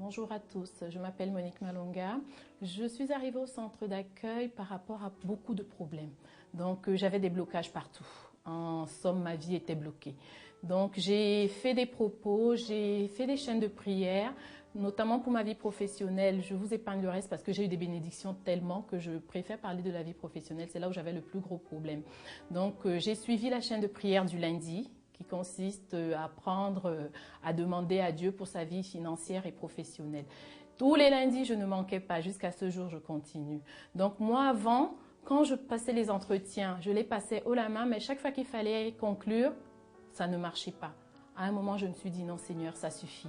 Bonjour à tous, je m'appelle Monique Malonga. Je suis arrivée au centre d'accueil par rapport à beaucoup de problèmes. Donc j'avais des blocages partout. En somme, ma vie était bloquée. Donc j'ai fait des propos, j'ai fait des chaînes de prière, notamment pour ma vie professionnelle. Je vous épargne le reste parce que j'ai eu des bénédictions tellement que je préfère parler de la vie professionnelle. C'est là où j'avais le plus gros problème. Donc j'ai suivi la chaîne de prière du lundi, qui consiste à apprendre à demander à Dieu pour sa vie financière et professionnelle. Tous les lundis, je ne manquais pas. Jusqu'à ce jour, je continue. Donc moi, avant, quand je passais les entretiens, je les passais haut la main, mais chaque fois qu'il fallait conclure, ça ne marchait pas. À un moment, je me suis dit, non Seigneur, ça suffit.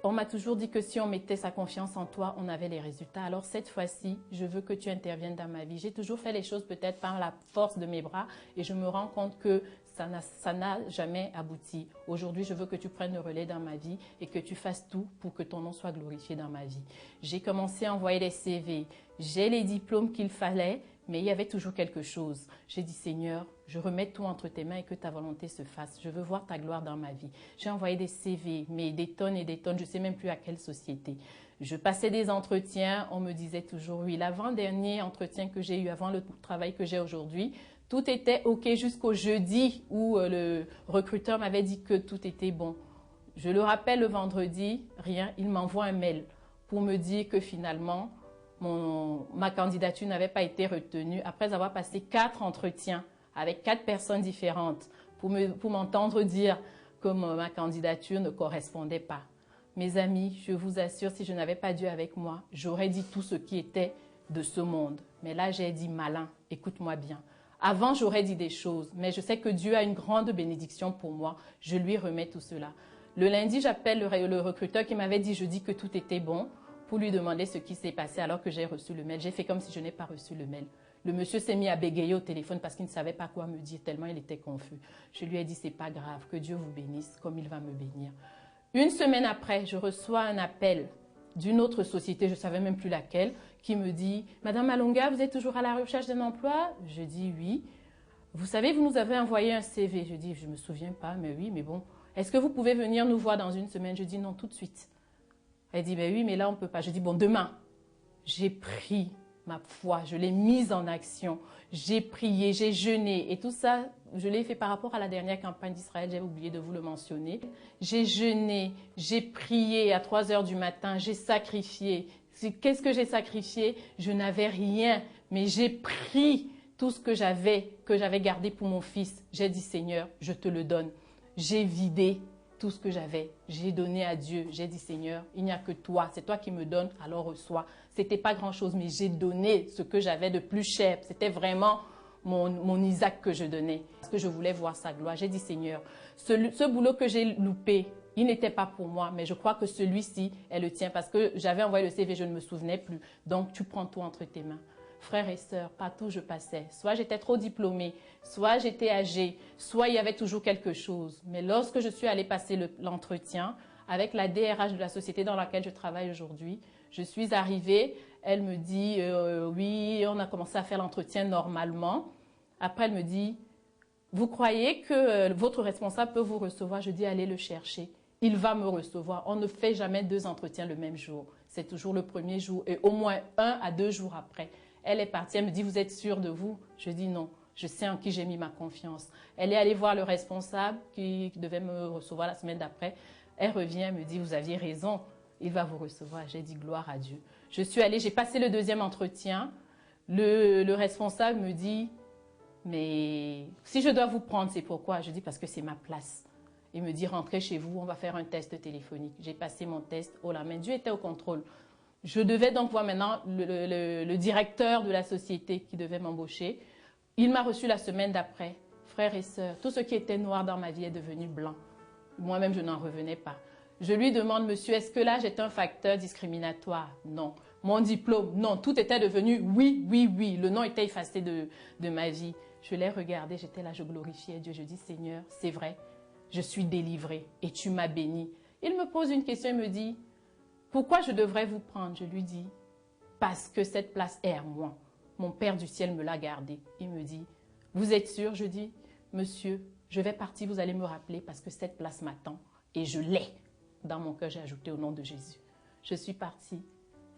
On m'a toujours dit que si on mettait sa confiance en toi, on avait les résultats. Alors cette fois-ci, je veux que tu interviennes dans ma vie. J'ai toujours fait les choses peut-être par la force de mes bras et je me rends compte que ça n'a jamais abouti. Aujourd'hui, je veux que tu prennes le relais dans ma vie et que tu fasses tout pour que ton nom soit glorifié dans ma vie. J'ai commencé à envoyer des CV. J'ai les diplômes qu'il fallait, mais il y avait toujours quelque chose. J'ai dit, Seigneur, je remets tout entre tes mains et que ta volonté se fasse. Je veux voir ta gloire dans ma vie. J'ai envoyé des CV, mais des tonnes et des tonnes. Je ne sais même plus à quelle société. Je passais des entretiens. On me disait toujours oui. L'avant-dernier entretien que j'ai eu avant le travail que j'ai aujourd'hui, tout était OK jusqu'au jeudi où le recruteur m'avait dit que tout était bon. Je le rappelle le vendredi, rien. Il m'envoie un mail pour me dire que finalement, ma candidature n'avait pas été retenue après avoir passé 4 entretiens avec 4 personnes différentes pour m'entendre dire que ma candidature ne correspondait pas. Mes amis, je vous assure, si je n'avais pas Dieu avec moi, j'aurais dit tout ce qui était de ce monde. Mais là, j'ai dit malin, écoute-moi bien. Avant, j'aurais dit des choses, mais je sais que Dieu a une grande bénédiction pour moi. Je lui remets tout cela. Le lundi, j'appelle le recruteur qui m'avait dit jeudi que tout était bon pour lui demander ce qui s'est passé alors que j'ai reçu le mail. J'ai fait comme si je n'ai pas reçu le mail. Le monsieur s'est mis à bégayer au téléphone parce qu'il ne savait pas quoi me dire tellement il était confus. Je lui ai dit, c'est pas grave, que Dieu vous bénisse comme il va me bénir. Une semaine après, je reçois un appel d'une autre société, je ne savais même plus laquelle, qui me dit « Madame Malonga, vous êtes toujours à la recherche d'un emploi ?» Je dis « Oui. » Vous savez, vous nous avez envoyé un CV. Je dis « Je ne me souviens pas, mais oui, mais bon. Est-ce que vous pouvez venir nous voir dans une semaine ?» Je dis « Non, tout de suite. » Elle dit « Mais oui, mais là, on ne peut pas. » Je dis « Bon, demain. » J'ai pris ma foi, je l'ai mise en action. J'ai prié, j'ai jeûné et tout ça, je l'ai fait par rapport à la dernière campagne d'Israël, j'avais oublié de vous le mentionner. J'ai jeûné, j'ai prié à 3 heures du matin, j'ai sacrifié. Qu'est-ce que j'ai sacrifié? Je n'avais rien, mais j'ai pris tout ce que j'avais gardé pour mon fils. J'ai dit Seigneur, je te le donne. J'ai vidé tout ce que j'avais, j'ai donné à Dieu. J'ai dit Seigneur, il n'y a que toi, c'est toi qui me donnes, alors reçois. C'était pas grand chose, mais j'ai donné ce que j'avais de plus cher. C'était vraiment mon Isaac que je donnais, parce que je voulais voir sa gloire. J'ai dit Seigneur, ce boulot que j'ai loupé, il n'était pas pour moi, mais je crois que celui-ci est le tien, parce que j'avais envoyé le CV, je ne me souvenais plus. Donc tu prends tout entre tes mains. Frères et sœurs, partout où je passais, soit j'étais trop diplômée, soit j'étais âgée, soit il y avait toujours quelque chose. Mais lorsque je suis allée passer l'entretien avec la DRH de la société dans laquelle je travaille aujourd'hui, je suis arrivée, elle me dit oui, on a commencé à faire l'entretien normalement. Après, elle me dit, vous croyez que votre responsable peut vous recevoir? Je dis, allez le chercher. Il va me recevoir. On ne fait jamais 2 entretiens le même jour. C'est toujours le premier jour et au moins 1 à 2 jours après. Elle est partie, elle me dit, vous êtes sûre de vous? Je dis non, je sais en qui j'ai mis ma confiance. Elle est allée voir le responsable qui devait me recevoir la semaine d'après. Elle revient, elle me dit, vous aviez raison, il va vous recevoir. J'ai dit, gloire à Dieu. Je suis allée, j'ai passé le 2e entretien. Le responsable me dit, mais si je dois vous prendre, c'est pourquoi? Je dis, parce que c'est ma place. Il me dit, rentrez chez vous, on va faire un test téléphonique. J'ai passé mon test, oh la main, Dieu était au contrôle. Je devais donc voir maintenant le directeur de la société qui devait m'embaucher. Il m'a reçu la semaine d'après. Frères et sœurs, tout ce qui était noir dans ma vie est devenu blanc. Moi-même, je n'en revenais pas. Je lui demande, monsieur, est-ce que l'âge est un facteur discriminatoire? Non. Mon diplôme? Non. Tout était devenu oui, oui, oui. Le nom était effacé de ma vie. Je l'ai regardé, j'étais là, je glorifiais Dieu. Je dis, Seigneur, c'est vrai, je suis délivrée et tu m'as bénie. Il me pose une question, il me dit, pourquoi je devrais vous prendre? Je lui dis, parce que cette place est à moi. Mon Père du ciel me l'a gardée. Il me dit, vous êtes sûr? Je dis, monsieur, je vais partir, vous allez me rappeler parce que cette place m'attend et je l'ai. Dans mon cœur, j'ai ajouté au nom de Jésus. Je suis partie.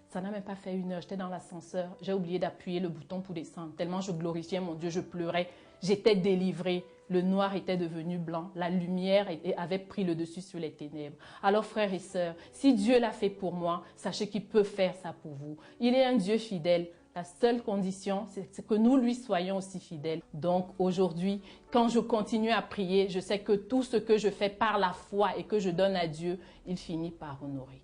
Ça n'a même pas fait 1 heure. J'étais dans l'ascenseur. J'ai oublié d'appuyer le bouton pour descendre. Tellement je glorifiais mon Dieu, je pleurais. J'étais délivrée. Le noir était devenu blanc. La lumière avait pris le dessus sur les ténèbres. Alors, frères et sœurs, si Dieu l'a fait pour moi, sachez qu'il peut faire ça pour vous. Il est un Dieu fidèle. La seule condition, c'est que nous lui soyons aussi fidèles. Donc, aujourd'hui, quand je continue à prier, je sais que tout ce que je fais par la foi et que je donne à Dieu, il finit par honorer.